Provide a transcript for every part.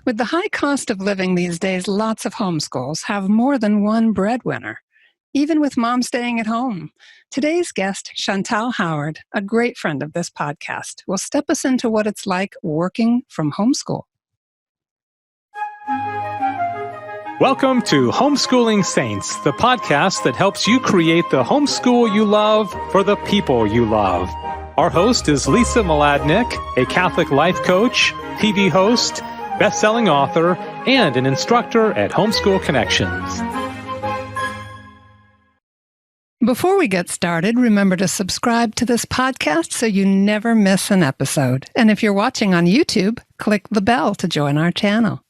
With the high cost of living these days, lots of homeschools have more than one breadwinner, even with mom staying at home. Today's guest, Chantal Howard, a great friend of this podcast, will step us into what it's like working from homeschool. Welcome to Homeschooling Saints, the podcast that helps you create the homeschool you love for the people you love. Our host is Lisa Mladinich, a Catholic life coach, TV host, best-selling author, and an instructor at Homeschool Connections. Before we get started, remember to subscribe to this podcast so you never miss an episode. And if you're watching on YouTube, click the bell to join our channel.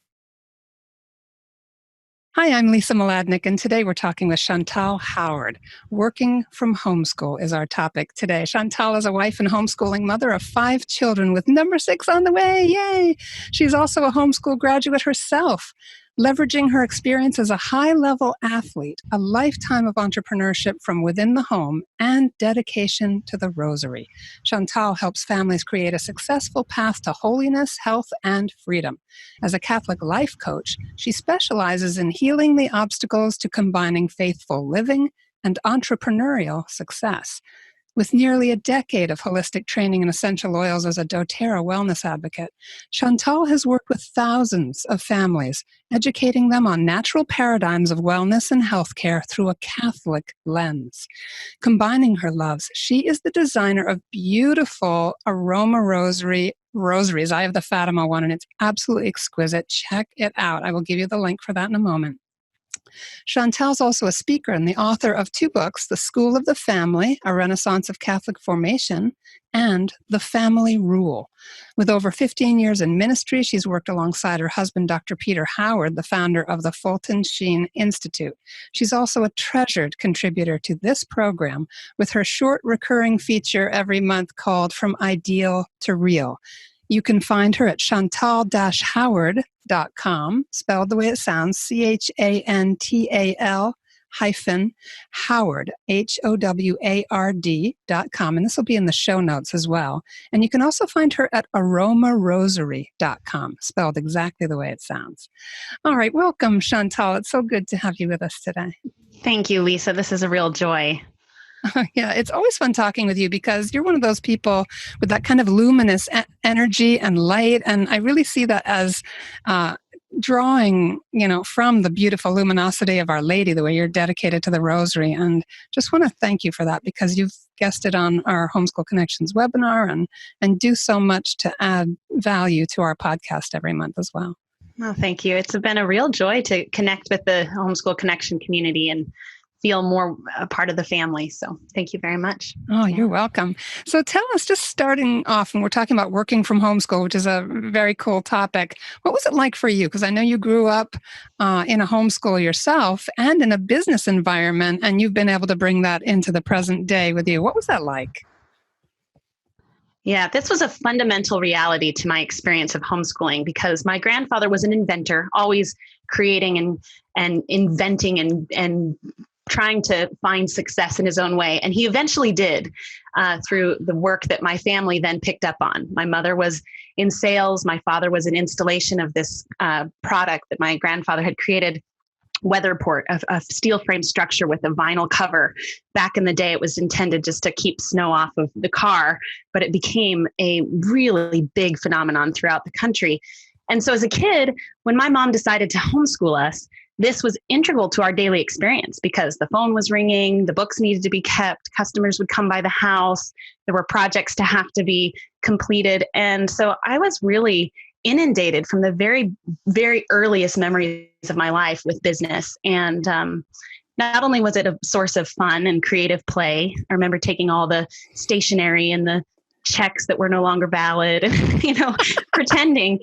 Hi, I'm Lisa Mladinich, and today we're talking with Chantal Howard. Working from homeschool is our topic today. Chantal is a wife and homeschooling mother of 5 children with number 6 on the way. Yay! She's also a homeschool graduate herself, leveraging her experience as a high-level athlete, a lifetime of entrepreneurship from within the home, and dedication to the rosary. Chantal helps families create a successful path to holiness, health, and freedom. As a Catholic life coach, she specializes in healing the obstacles to combining faithful living and entrepreneurial success. With nearly a decade of holistic training in essential oils as a doTERRA wellness advocate, Chantal has worked with thousands of families, educating them on natural paradigms of wellness and healthcare through a Catholic lens. Combining her loves, she is the designer of beautiful aroma rosaries. I have the Fatima one, and it's absolutely exquisite. Check it out. I will give you the link for that in a moment. Chantal's also a speaker and the author of 2 books, The School of the Family, A Renaissance of Catholic Formation, and The Family Rule. With over 15 years in ministry, she's worked alongside her husband, Dr. Peter Howard, the founder of the Fulton Sheen Institute. She's also a treasured contributor to this program with her short recurring feature every month called From Ideal to Real. You can find her at chantal-howard.com, spelled the way it sounds, CHANTAL Howard, HOWARD.com. And this will be in the show notes as well. And you can also find her at aromarosary.com, spelled exactly the way it sounds. All right, welcome, Chantal. It's so good to have you with us today. Thank you, Lisa. This is a real joy. Yeah, it's always fun talking with you because you're one of those people with that kind of luminous energy and light. And I really see that as drawing, from the beautiful luminosity of Our Lady, the way you're dedicated to the rosary. And just want to thank you for that because you've guested on our Homeschool Connections webinar and do so much to add value to our podcast every month as well. Oh, thank you. It's been a real joy to connect with the Homeschool Connection community and feel more a part of the family. So thank you very much. Oh, you're welcome. So tell us, just starting off, and we're talking about working from homeschool, which is a very cool topic. What was it like for you? Because I know you grew up in a homeschool yourself and in a business environment, and you've been able to bring that into the present day with you. What was that like? Yeah, this was a fundamental reality to my experience of homeschooling because my grandfather was an inventor, always creating and inventing and trying to find success in his own way. And he eventually did through the work that my family then picked up on. My mother was in sales. My father was in installation of this product that my grandfather had created, Weatherport, a steel frame structure with a vinyl cover. Back in the day, it was intended just to keep snow off of the car, but it became a really big phenomenon throughout the country. And so as a kid, when my mom decided to homeschool us, this was integral to our daily experience because the phone was ringing, the books needed to be kept, customers would come by the house, there were projects to have to be completed. And so I was really inundated from the very, very earliest memories of my life with business. And not only was it a source of fun and creative play, I remember taking all the stationery and the checks that were no longer valid, pretending.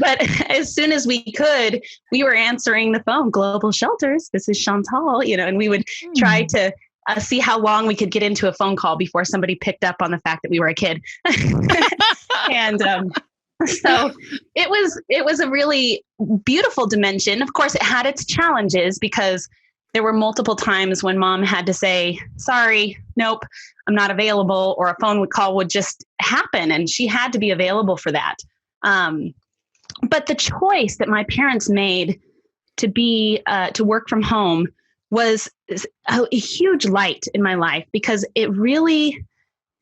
But as soon as we could, we were answering the phone, Global Shelters, this is Chantal, and we would try to see how long we could get into a phone call before somebody picked up on the fact that we were a kid. And so it was a really beautiful dimension. Of course, it had its challenges because there were multiple times when mom had to say, sorry, nope, I'm not available, or a phone call would just happen. And she had to be available for that. But the choice that my parents made to work from home was a huge light in my life, because it really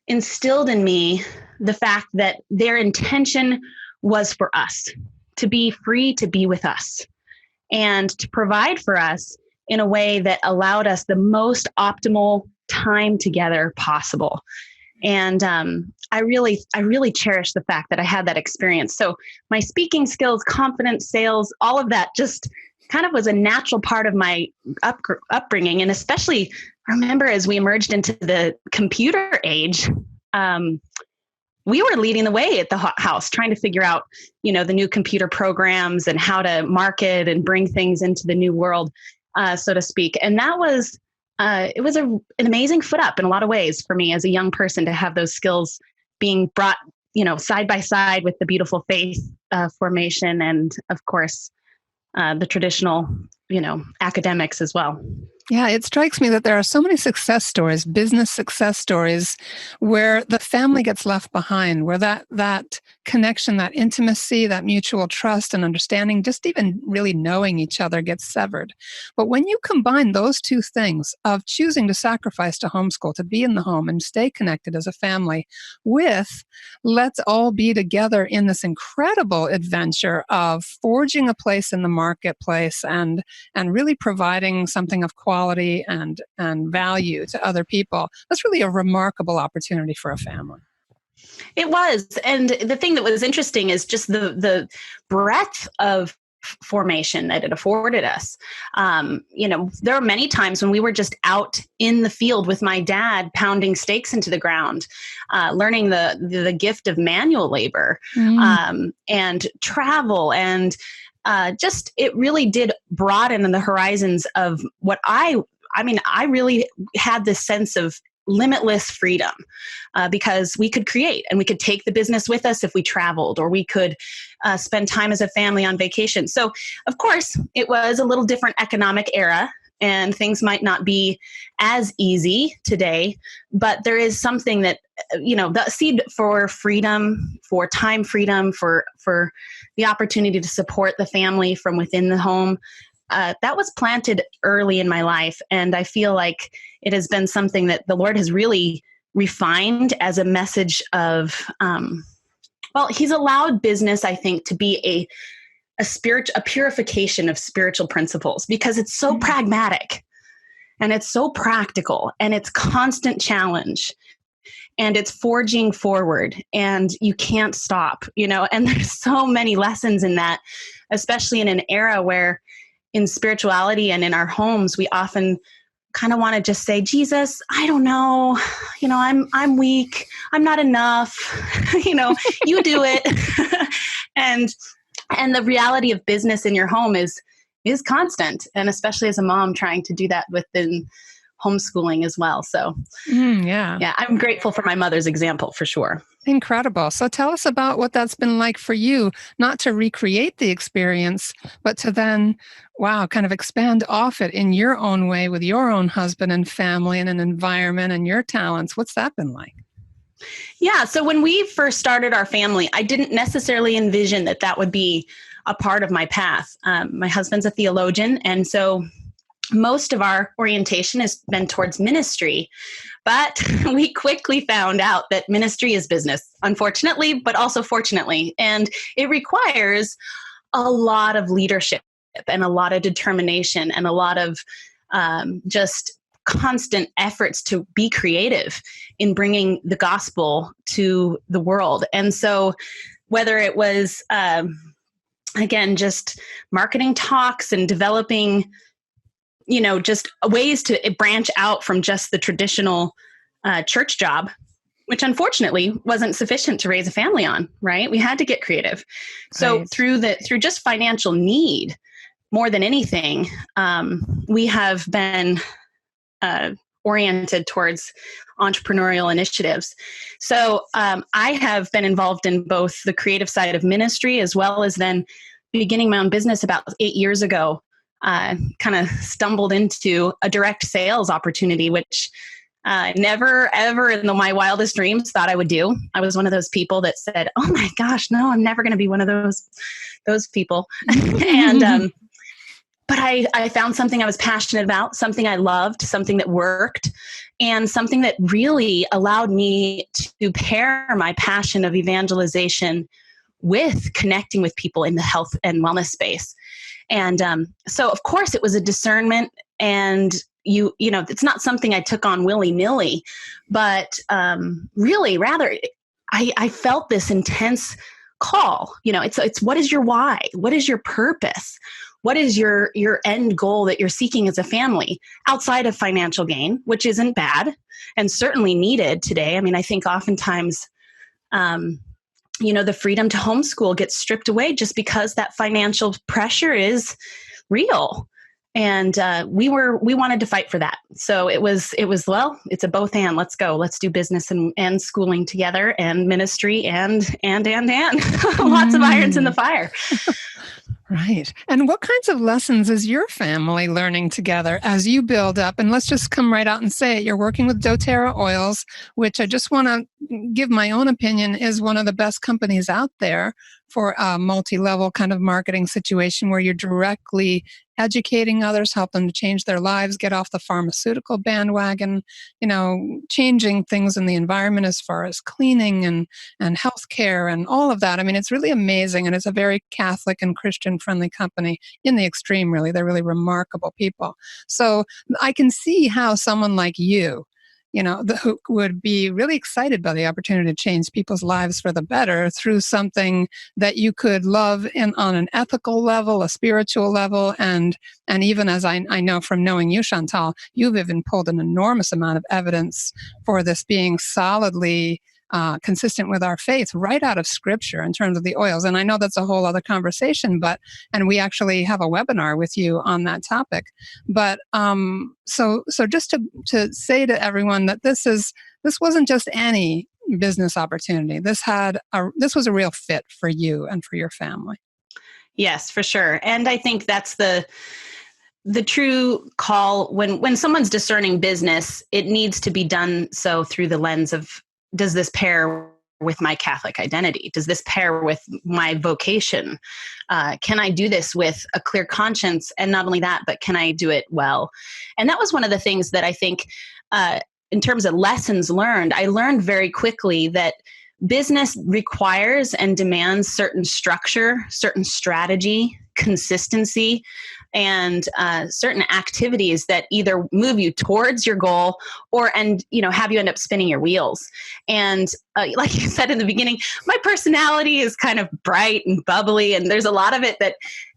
instilled in me the fact that their intention was for us to be free to be with us and to provide for us in a way that allowed us the most optimal time together possible. And I really cherish the fact that I had that experience. So my speaking skills, confidence, sales, all of that just kind of was a natural part of my upbringing. And especially, I remember as we emerged into the computer age, we were leading the way at the house, trying to figure out, the new computer programs and how to market and bring things into the new world, so to speak. And that was, it was an amazing foot up in a lot of ways for me as a young person to have those skills being brought, side by side with the beautiful faith formation and, of course, the traditional, academics as well. Yeah, it strikes me that there are so many success stories, business success stories, where the family gets left behind, where that connection, that intimacy, that mutual trust and understanding, just even really knowing each other, gets severed. But when you combine those two things of choosing to sacrifice to homeschool, to be in the home and stay connected as a family, with let's all be together in this incredible adventure of forging a place in the marketplace and really providing something of quality and value to other people, that's really a remarkable opportunity for a family. It was. And the thing that was interesting is just the breadth of formation that it afforded us. There are many times when we were just out in the field with my dad, pounding stakes into the ground, learning the gift of manual labor, and travel, and just it really did broaden the horizons of what I really had this sense of limitless freedom, because we could create and we could take the business with us if we traveled, or we could spend time as a family on vacation. So, of course, it was a little different economic era, and things might not be as easy today, but there is something that, the seed for freedom, for time freedom, for the opportunity to support the family from within the home, that was planted early in my life. And I feel like it has been something that the Lord has really refined as a message of, He's allowed business, I think, to be a purification of spiritual principles, because it's so pragmatic and it's so practical and it's constant challenge and it's forging forward and you can't stop, and there's so many lessons in that, especially in an era where in spirituality and in our homes, we often kind of want to just say, Jesus, I don't know, I'm weak. I'm not enough. You do it. And the reality of business in your home is constant. And especially as a mom trying to do that within homeschooling as well. So yeah, I'm grateful for my mother's example for sure. Incredible. So tell us about what that's been like for you, not to recreate the experience, but to then, kind of expand off it in your own way with your own husband and family and an environment and your talents. What's that been like? Yeah. So when we first started our family, I didn't necessarily envision that would be a part of my path. My husband's a theologian, and so most of our orientation has been towards ministry, but we quickly found out that ministry is business, unfortunately, but also fortunately, and it requires a lot of leadership and a lot of determination and a lot of just constant efforts to be creative in bringing the gospel to the world. And so whether it was, again, just marketing talks and developing just ways to branch out from just the traditional church job, which unfortunately wasn't sufficient to raise a family on, right? We had to get creative. So Right. through just financial need, more than anything, we have been oriented towards entrepreneurial initiatives. So I have been involved in both the creative side of ministry as well as then beginning my own business about 8 years ago. Kind of stumbled into a direct sales opportunity, which Never, ever in my wildest dreams thought I would do. I was one of those people that said, "Oh my gosh, no, I'm never going to be one of those people." But I found something I was passionate about, something I loved, something that worked, and something that really allowed me to pair my passion of evangelization with connecting with people in the health and wellness space. And so, of course, it was a discernment, and it's not something I took on willy-nilly, but really, rather, I felt this intense call. It's what is your why? What is your purpose? What is your end goal that you're seeking as a family outside of financial gain, which isn't bad and certainly needed today? I mean, I think oftentimes, the freedom to homeschool gets stripped away just because that financial pressure is real. And we wanted to fight for that. So it was, well, it's a both and. Let's go. Let's do business and schooling together, and ministry and. Lots of irons in the fire. Right. And what kinds of lessons is your family learning together as you build up? And let's just come right out and say it. You're working with doTERRA Oils, which I just want to give my own opinion is one of the best companies out there for a multi-level kind of marketing situation where you're directly educating others, help them to change their lives, get off the pharmaceutical bandwagon, changing things in the environment as far as cleaning and healthcare and all of that. I mean, it's really amazing. And it's a very Catholic and Christian friendly company in the extreme, really. They're really remarkable people. So I can see how someone like you, who would be really excited by the opportunity to change people's lives for the better through something that you could love on an ethical level, a spiritual level, and even as I know from knowing you, Chantal, you've even pulled an enormous amount of evidence for this being solidly consistent with our faith right out of Scripture in terms of the oils. And I know that's a whole other conversation, and we actually have a webinar with you on that topic. But so just to say to everyone that this wasn't just any business opportunity. This was a real fit for you and for your family. Yes, for sure. And I think that's the true call when someone's discerning business. It needs to be done so through the lens of, does this pair with my Catholic identity? Does this pair with my vocation? Can I do this with a clear conscience? And not only that, but can I do it well? And that was one of the things that I think, in terms of lessons learned, I learned very quickly that business requires and demands certain structure, certain strategy, consistency, and certain activities that either move you towards your goal or have you end up spinning your wheels. And like you said in the beginning, my personality is kind of bright and bubbly, and there's a lot of it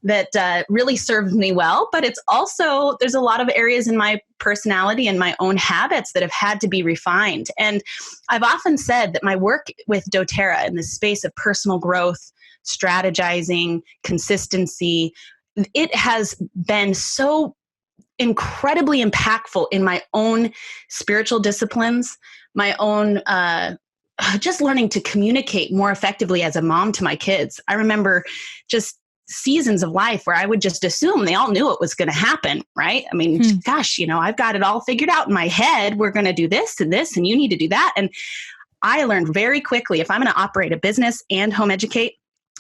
that really serves me well. But it's also, there's a lot of areas in my personality and my own habits that have had to be refined. And I've often said that my work with doTERRA in the space of personal growth, strategizing, consistency, it has been so incredibly impactful in my own spiritual disciplines, my own just learning to communicate more effectively as a mom to my kids. I remember just seasons of life where I would just assume they all knew what was going to happen, right? I mean, gosh, I've got it all figured out in my head. We're going to do this, and you need to do that. And I learned very quickly, if I'm going to operate a business and home educate,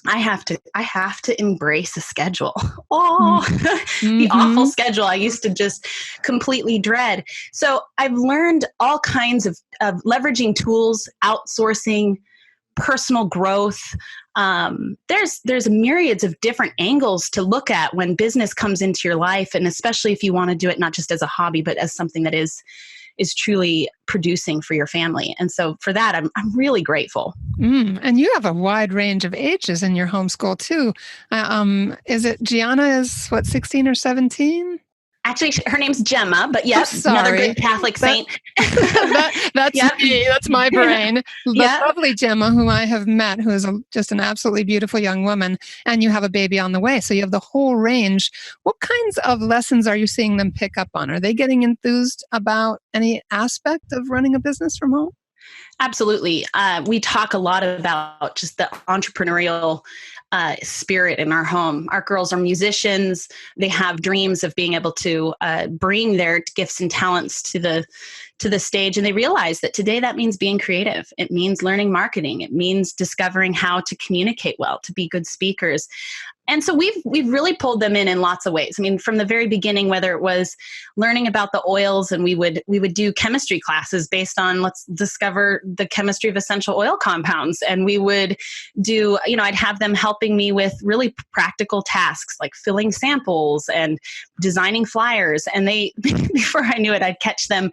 I have to embrace a schedule. The awful schedule I used to just completely dread. So I've learned all kinds of leveraging tools, outsourcing, personal growth. There's myriads of different angles to look at when business comes into your life, and especially if you want to do it not just as a hobby, but as something that is truly producing for your family. And so for that, I'm really grateful. And you have a wide range of ages in your homeschool too. Is it Gianna is 16 or 17? Actually, her name's Gemma, but yes, another good Catholic saint. That's me. That's my brain. The lovely Gemma, who I have met, who is just an absolutely beautiful young woman, and you have a baby on the way. So you have the whole range. What kinds of lessons are you seeing them pick up on? Are they getting enthused about any aspect of running a business from home? Absolutely. We talk a lot about just the entrepreneurial spirit in our home. Our girls are musicians. They have dreams of being able to bring their gifts and talents to to the stage and they realize that today that means being creative. It means learning marketing. It means discovering how to communicate well, to be good speakers. And so we've really pulled them in lots of ways. I mean, from the very beginning, whether it was learning about the oils, and we would do chemistry classes based on let's discover the chemistry of essential oil compounds. And we would do, I'd have them helping me with really practical tasks like filling samples and designing flyers. And they, before I knew it, I'd catch them,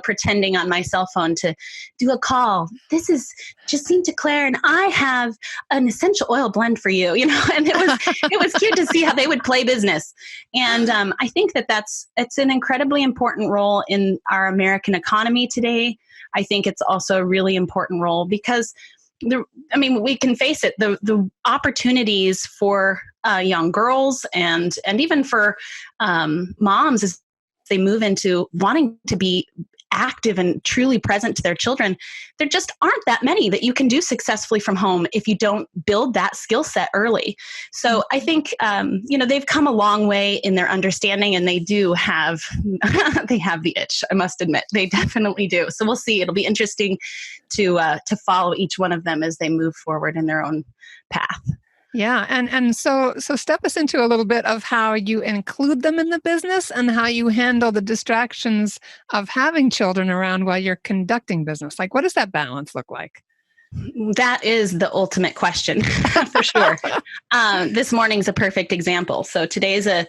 pretending on my cell phone to do a call. This is Justine to Claire, and I have an essential oil blend for you, and it was cute to see how they would play business. And I think it's an incredibly important role in our American economy today. I think it's also a really important role because we can face it, the opportunities for young girls and even for moms as they move into wanting to be active and truly present to their children, there just aren't that many that you can do successfully from home if you don't build that skill set early. So I think, they've come a long way in their understanding, and they do have, they have the itch, I must admit. They definitely do. So we'll see. It'll be interesting to follow each one of them as they move forward in their own path. Yeah. And so step us into a little bit of how you include them in the business and how you handle the distractions of having children around while you're conducting business. Like, what does that balance look like? That is the ultimate question for sure. This morning's a perfect example. So today is a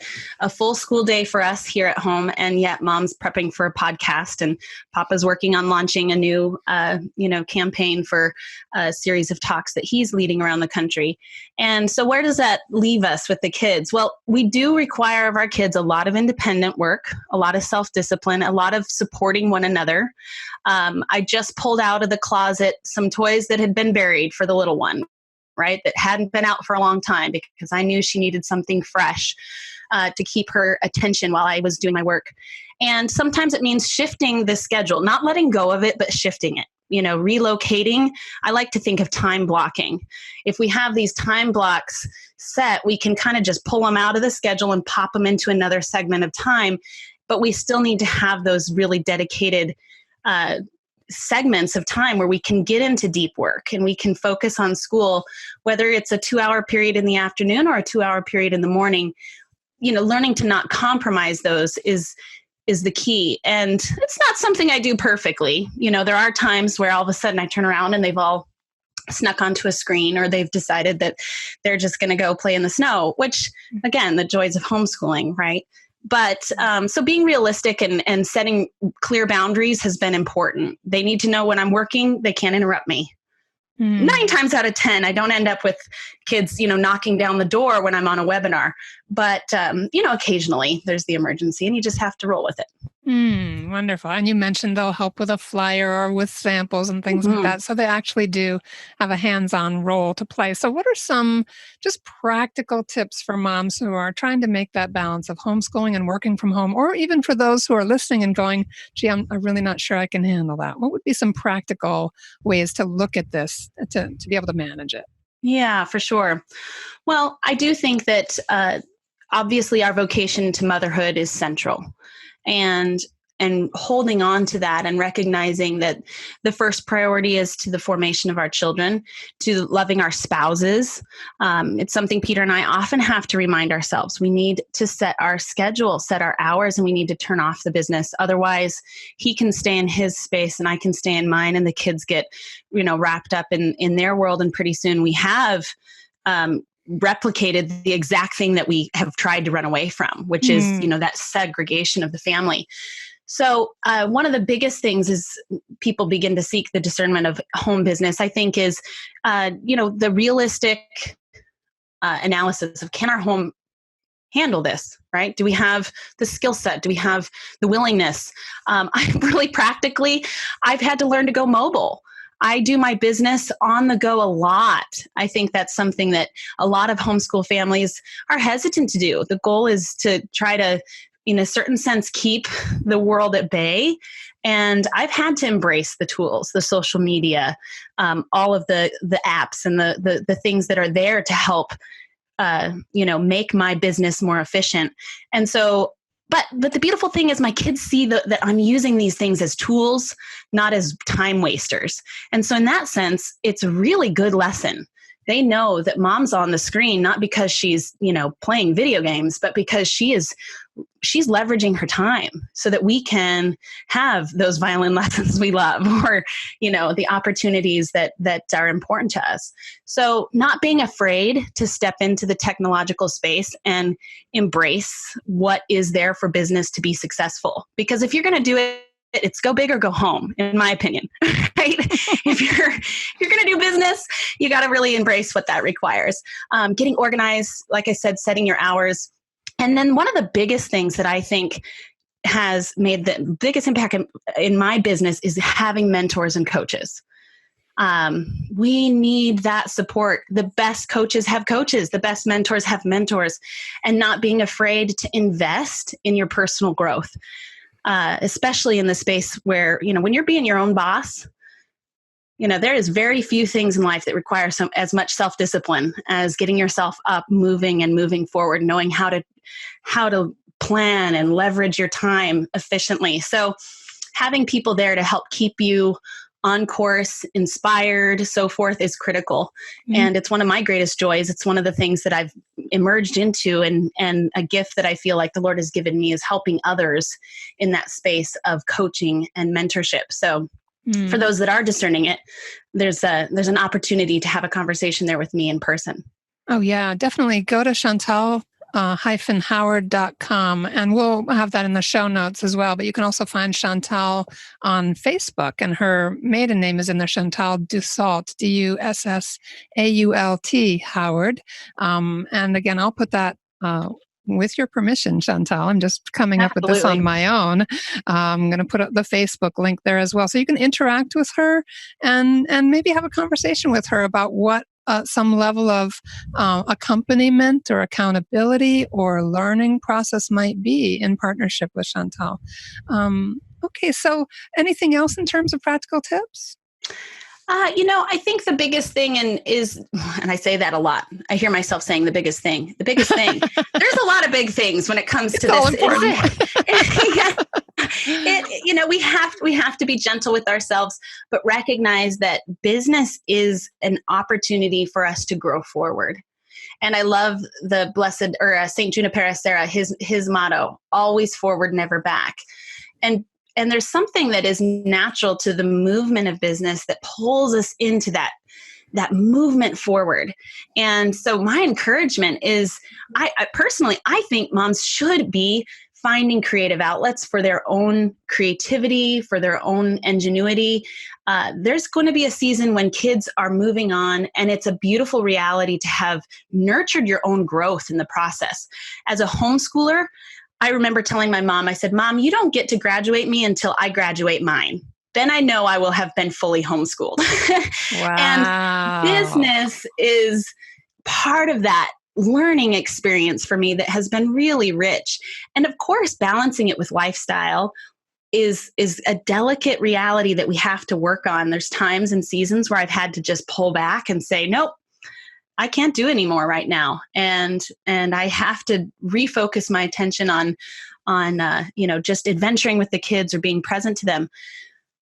full school day for us here at home, and yet mom's prepping for a podcast, and papa's working on launching a new, campaign for a series of talks that he's leading around the country. And so where does that leave us with the kids? Well, we do require of our kids a lot of independent work, a lot of self-discipline, a lot of supporting one another. I just pulled out of the closet some toys that had been buried for the little one, right? That hadn't been out for a long time because I knew she needed something fresh to keep her attention while I was doing my work. And sometimes it means shifting the schedule, not letting go of it, but shifting it. Relocating. I like to think of time blocking. If we have these time blocks set, we can kind of just pull them out of the schedule and pop them into another segment of time. But we still need to have those really dedicated segments of time where we can get into deep work and we can focus on school, whether it's a 2-hour period in the afternoon or a 2-hour period in the morning. Learning to not compromise those is the key. And it's not something I do perfectly. There are times where all of a sudden I turn around and they've all snuck onto a screen, or they've decided that they're just going to go play in the snow, which again, the joys of homeschooling, right? But so being realistic and setting clear boundaries has been important. They need to know when I'm working, they can't interrupt me. 9 times out of 10, I don't end up with kids, knocking down the door when I'm on a webinar. But, occasionally there's the emergency and you just have to roll with it. Wonderful. And you mentioned they'll help with a flyer or with samples and things like that. So they actually do have a hands-on role to play. So what are some just practical tips for moms who are trying to make that balance of homeschooling and working from home, or even for those who are listening and going, gee, I'm really not sure I can handle that? What would be some practical ways to look at this to be able to manage it? Yeah, for sure. Well, I do think that obviously our vocation to motherhood is central. And holding on to that and recognizing that the first priority is to the formation of our children, to loving our spouses. It's something Peter and I often have to remind ourselves. We need to set our schedule, set our hours, and we need to turn off the business. Otherwise, he can stay in his space and I can stay in mine, and the kids get, wrapped up in their world. And pretty soon we have replicated the exact thing that we have tried to run away from, which is, that segregation of the family. So one of the biggest things is people begin to seek the discernment of home business, I think, is, the realistic analysis of, can our home handle this, right? Do we have the skill set? Do we have the willingness? Really practically, I've had to learn to go mobile. I do my business on the go a lot. I think that's something that a lot of homeschool families are hesitant to do. The goal is to try to, in a certain sense, keep the world at bay. And I've had to embrace the tools, the social media, all of the apps and the things that are there to help, make my business more efficient. And so, but the beautiful thing is my kids see that I'm using these things as tools, not as time wasters. And so in that sense, it's a really good lesson. They know that mom's on the screen, not because she's, playing video games, but because she's leveraging her time so that we can have those violin lessons we love, or, the opportunities that are important to us. So not being afraid to step into the technological space and embrace what is there for business to be successful. Because if you're going to do it, it's go big or go home, in my opinion, right? If you're going to do business, you got to really embrace what that requires. Getting organized, like I said, setting your hours. And then one of the biggest things that I think has made the biggest impact in my business is having mentors and coaches. We need that support. The best coaches have coaches. The best mentors have mentors, and not being afraid to invest in your personal growth. Especially in the space where, when you're being your own boss, there is very few things in life that require as much self-discipline as getting yourself up, moving forward, knowing how to plan and leverage your time efficiently. So having people there to help keep you on course, inspired, so forth is critical. Mm-hmm. And it's one of my greatest joys. It's one of the things that I've emerged into, and a gift that I feel like the Lord has given me is helping others in that space of coaching and mentorship. So for those that are discerning it, there's an opportunity to have a conversation there with me in person. Oh yeah, definitely go to Chantal Howard.com, and we'll have that in the show notes as well. But you can also find Chantal on Facebook, and her maiden name is in there, Chantal Dussault, Dussault Howard. And again, I'll put that with your permission, Chantal. I'm just coming up with this on my own. I'm going to put up the Facebook link there as well, so you can interact with her and maybe have a conversation with her about what some level of accompaniment or accountability or learning process might be in partnership with Chantal. Okay, so anything else in terms of practical tips? I think the biggest thing is, and I say that a lot. I hear myself saying the biggest thing. There's a lot of big things when it comes to this. We have to be gentle with ourselves, but recognize that business is an opportunity for us to grow forward. And I love the blessed Saint Junipero Serra, his motto, always forward, never back. And there's something that is natural to the movement of business that pulls us into that movement forward. And so my encouragement is, I personally think moms should be finding creative outlets for their own creativity, for their own ingenuity. There's going to be a season when kids are moving on, and it's a beautiful reality to have nurtured your own growth in the process. As a homeschooler, I remember telling my mom, I said, Mom, you don't get to graduate me until I graduate mine. Then I know I will have been fully homeschooled. Wow. And business is part of that learning experience for me that has been really rich. And of course, balancing it with lifestyle is a delicate reality that we have to work on. There's times and seasons where I've had to just pull back and say, nope, I can't do anymore right now. And I have to refocus my attention on just adventuring with the kids or being present to them.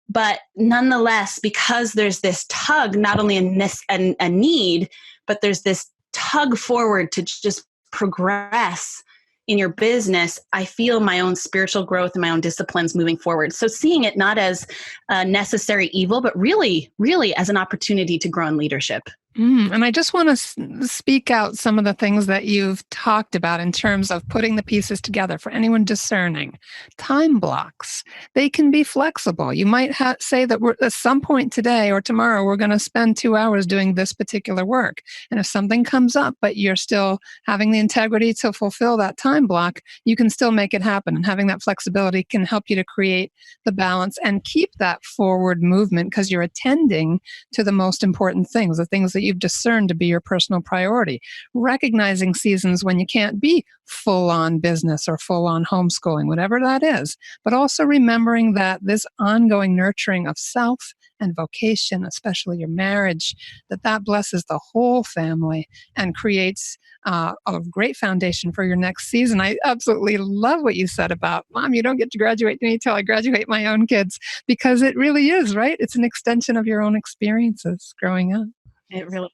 But nonetheless, because there's this tug, not only a need, but there's this tug forward to just progress in your business, I feel my own spiritual growth and my own disciplines moving forward. So seeing it not as a necessary evil, but really, really as an opportunity to grow in leadership. And I just want to speak out some of the things that you've talked about in terms of putting the pieces together for anyone discerning. Time blocks, they can be flexible. You might say that at some point today or tomorrow, we're going to spend 2 hours doing this particular work. And if something comes up, but you're still having the integrity to fulfill that time block, you can still make it happen. And having that flexibility can help you to create the balance and keep that forward movement because you're attending to the most important things, the things that you've discerned to be your personal priority. Recognizing seasons when you can't be full on business or full on homeschooling, whatever that is, but also remembering that this ongoing nurturing of self and vocation, especially your marriage, that blesses the whole family and creates a great foundation for your next season. I absolutely love what you said about, Mom, you don't get to graduate me until I graduate my own kids, because it really is, right? It's an extension of your own experiences growing up. It really is.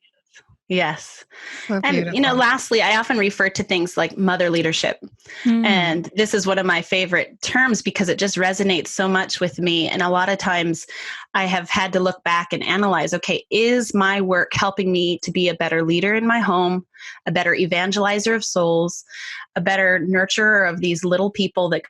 Yes. So And, beautiful. lastly, I often refer to things like mother leadership. And this is one of my favorite terms because it just resonates so much with me. And a lot of times I have had to look back and analyze, okay, is my work helping me to be a better leader in my home, a better evangelizer of souls, a better nurturer of these little people that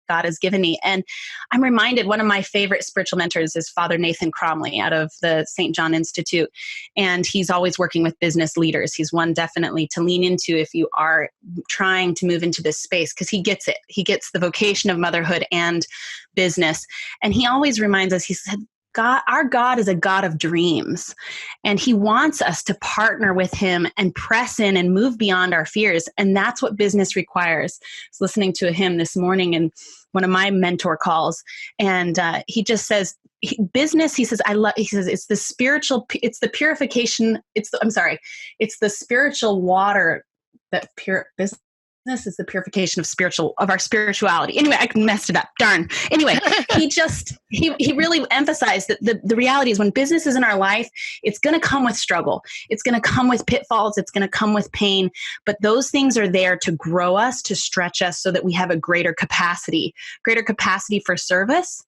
God has given me? And I'm reminded, one of my favorite spiritual mentors is Father Nathan Cromley out of the St. John Institute. And he's always working with business leaders. He's one definitely to lean into if you are trying to move into this space, because he gets it. He gets the vocation of motherhood and business. And he always reminds us, he said, God, our God is a God of dreams, and he wants us to partner with him and press in and move beyond our fears. And that's what business requires. I was listening to him this morning in one of my mentor calls, and he just says, business, he says, he says, it's the spiritual, it's the purification. It's the spiritual water that business is the purification of our spirituality. Anyway, I messed it up. Darn. Anyway, he really emphasized that the reality is when business is in our life, it's going to come with struggle. It's going to come with pitfalls. It's going to come with pain. But those things are there to grow us, to stretch us so that we have a greater capacity for service,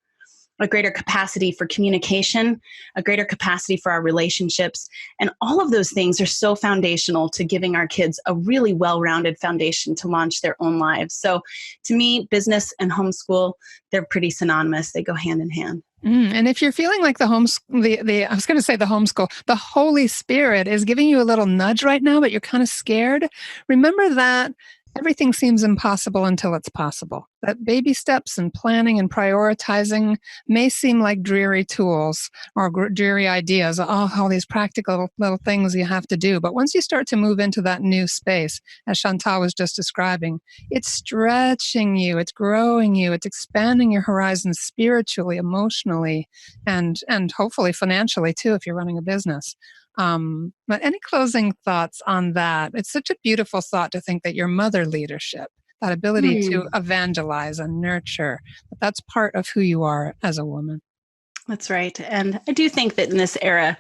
a greater capacity for communication, a greater capacity for our relationships. And all of those things are so foundational to giving our kids a really well-rounded foundation to launch their own lives. So to me, business and homeschool, they're pretty synonymous. They go hand in hand. And if you're feeling like I was going to say the homeschool, the Holy Spirit is giving you a little nudge right now, but you're kind of scared, remember that everything seems impossible until it's possible. That baby steps and planning and prioritizing may seem like dreary tools or dreary ideas, all these practical little things you have to do. But once you start to move into that new space, as Chantal was just describing, it's stretching you, it's growing you, it's expanding your horizons spiritually, emotionally, and hopefully financially too, if you're running a business. But any closing thoughts on that? It's such a beautiful thought to think that your mother leadership, that ability to evangelize and nurture, that's part of who you are as a woman. That's right. And I do think that in this era,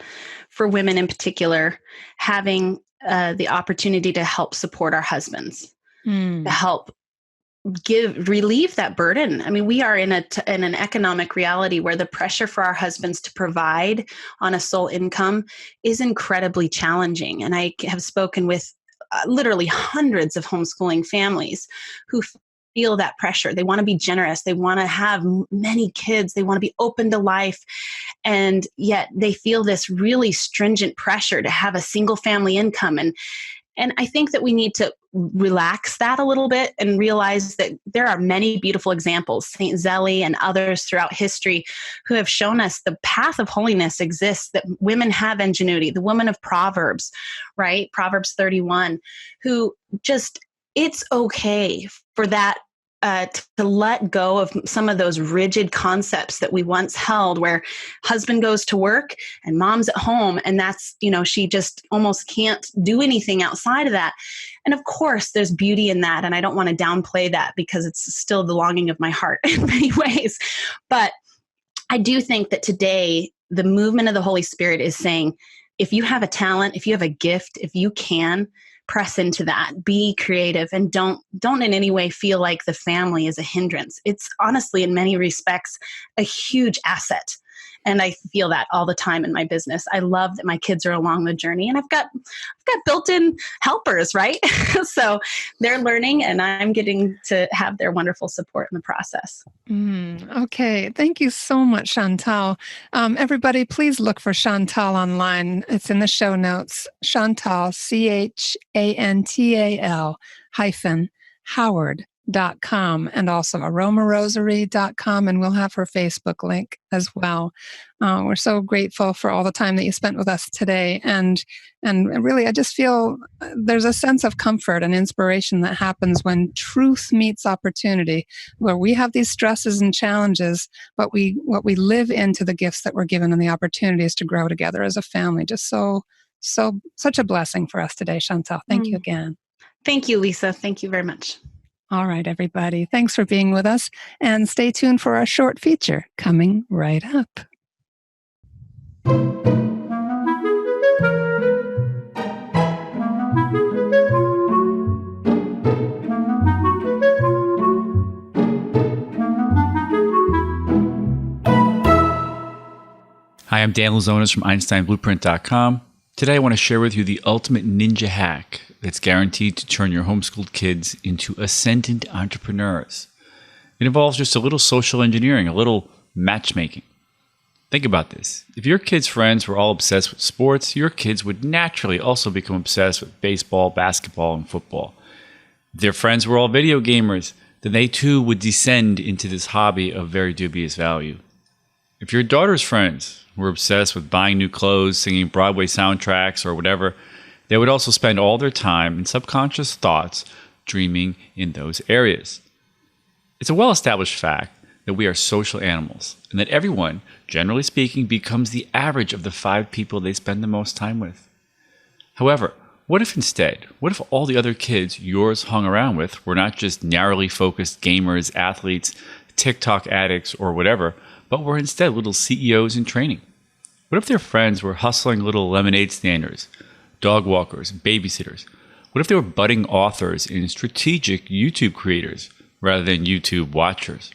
for women in particular, having the opportunity to help support our husbands, to help relieve that burden. I mean, we are in an economic reality where the pressure for our husbands to provide on a sole income is incredibly challenging. And I have spoken with literally hundreds of homeschooling families who feel that pressure. They want to be generous. They want to have many kids. They want to be open to life. And yet they feel this really stringent pressure to have a single family income. And I think that we need to relax that a little bit and realize that there are many beautiful examples, St. Zélie and others throughout history, who have shown us the path of holiness exists, that women have ingenuity. The woman of Proverbs, right? Proverbs 31, who just, it's okay for that to let go of some of those rigid concepts that we once held, where husband goes to work and mom's at home, and that's, she just almost can't do anything outside of that. And of course, there's beauty in that, and I don't want to downplay that because it's still the longing of my heart in many ways. But I do think that today, the movement of the Holy Spirit is saying, if you have a talent, if you have a gift, if you can, press into that, be creative, and don't in any way feel like the family is a hindrance. It's honestly, in many respects, a huge asset. And I feel that all the time in my business. I love that my kids are along the journey, and I've got built-in helpers, right? So they're learning, and I'm getting to have their wonderful support in the process. Okay. Thank you so much, Chantal. Everybody, please look for Chantal online. It's in the show notes. Chantal, CHANTAL -Howard. and also aromarosary.com, and we'll have her Facebook link as well. We're so grateful for all the time that you spent with us today. And really, I just feel there's a sense of comfort and inspiration that happens when truth meets opportunity, where we have these stresses and challenges, but what we live into the gifts that we're given and the opportunities to grow together as a family. Just such a blessing for us today, Chantal. Thank you again. Thank you, Lisa. Thank you very much. All right, everybody. Thanks for being with us, and stay tuned for our short feature coming right up. Hi, I'm Dan Louzonis from EinsteinBlueprint.com. Today I want to share with you the ultimate ninja hack that's guaranteed to turn your homeschooled kids into ascendant entrepreneurs. It involves just a little social engineering, a little matchmaking. Think about this. If your kids' friends were all obsessed with sports, your kids would naturally also become obsessed with baseball, basketball, and football. If their friends were all video gamers, then they too would descend into this hobby of very dubious value. If your daughter's friends were obsessed with buying new clothes, singing Broadway soundtracks, or whatever, they would also spend all their time and subconscious thoughts dreaming in those areas. It's a well-established fact that we are social animals, and that everyone, generally speaking, becomes the average of the 5 people they spend the most time with. However, what if all the other kids yours hung around with were not just narrowly focused gamers, athletes, TikTok addicts, or whatever, but were instead little CEOs in training? What if their friends were hustling little lemonade standers, dog walkers, babysitters? What if they were budding authors and strategic YouTube creators rather than YouTube watchers?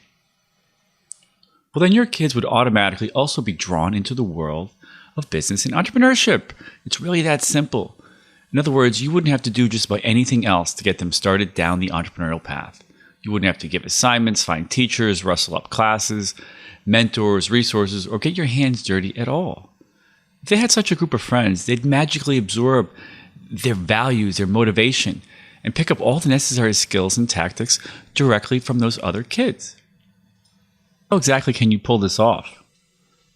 Well, then your kids would automatically also be drawn into the world of business and entrepreneurship. It's really that simple. In other words, you wouldn't have to do just about anything else to get them started down the entrepreneurial path. You wouldn't have to give assignments, find teachers, rustle up classes, mentors, resources, or get your hands dirty at all. If they had such a group of friends, they'd magically absorb their values, their motivation, and pick up all the necessary skills and tactics directly from those other kids. How exactly can you pull this off?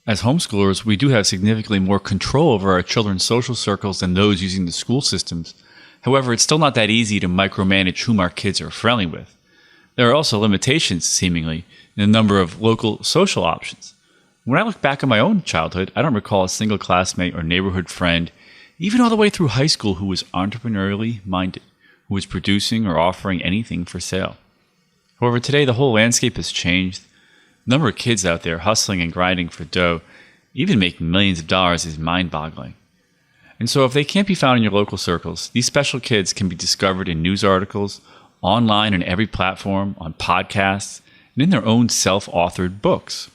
As homeschoolers, we do have significantly more control over our children's social circles than those using the school systems. However, it's still not that easy to micromanage whom our kids are friendly with. There are also limitations, seemingly, in the number of local social options. When I look back on my own childhood, I don't recall a single classmate or neighborhood friend, even all the way through high school, who was entrepreneurially minded, who was producing or offering anything for sale. However, today the whole landscape has changed. The number of kids out there hustling and grinding for dough, even making millions of dollars, is mind-boggling. And so if they can't be found in your local circles, these special kids can be discovered in news articles, online on every platform, on podcasts, and in their own self-authored books.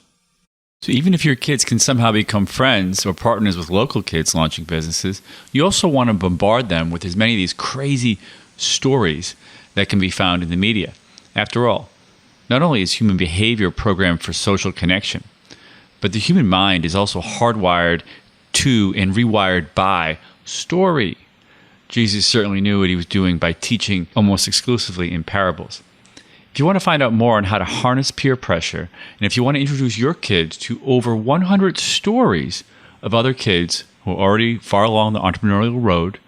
So even if your kids can somehow become friends or partners with local kids launching businesses, you also want to bombard them with as many of these crazy stories that can be found in the media. After all, not only is human behavior programmed for social connection, but the human mind is also hardwired to and rewired by story. Jesus certainly knew what he was doing by teaching almost exclusively in parables. If you want to find out more on how to harness peer pressure, and if you want to introduce your kids to over 100 stories of other kids who are already far along the entrepreneurial road,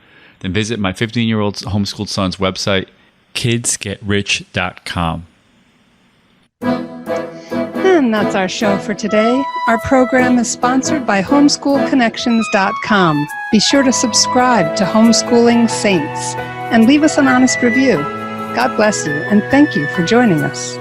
then visit my 15-year-old homeschooled son's website, kidsgetrich.com. And that's our show for today. Our program is sponsored by homeschoolconnections.com. Be sure to subscribe to Homeschooling Saints and leave us an honest review. God bless you, and thank you for joining us.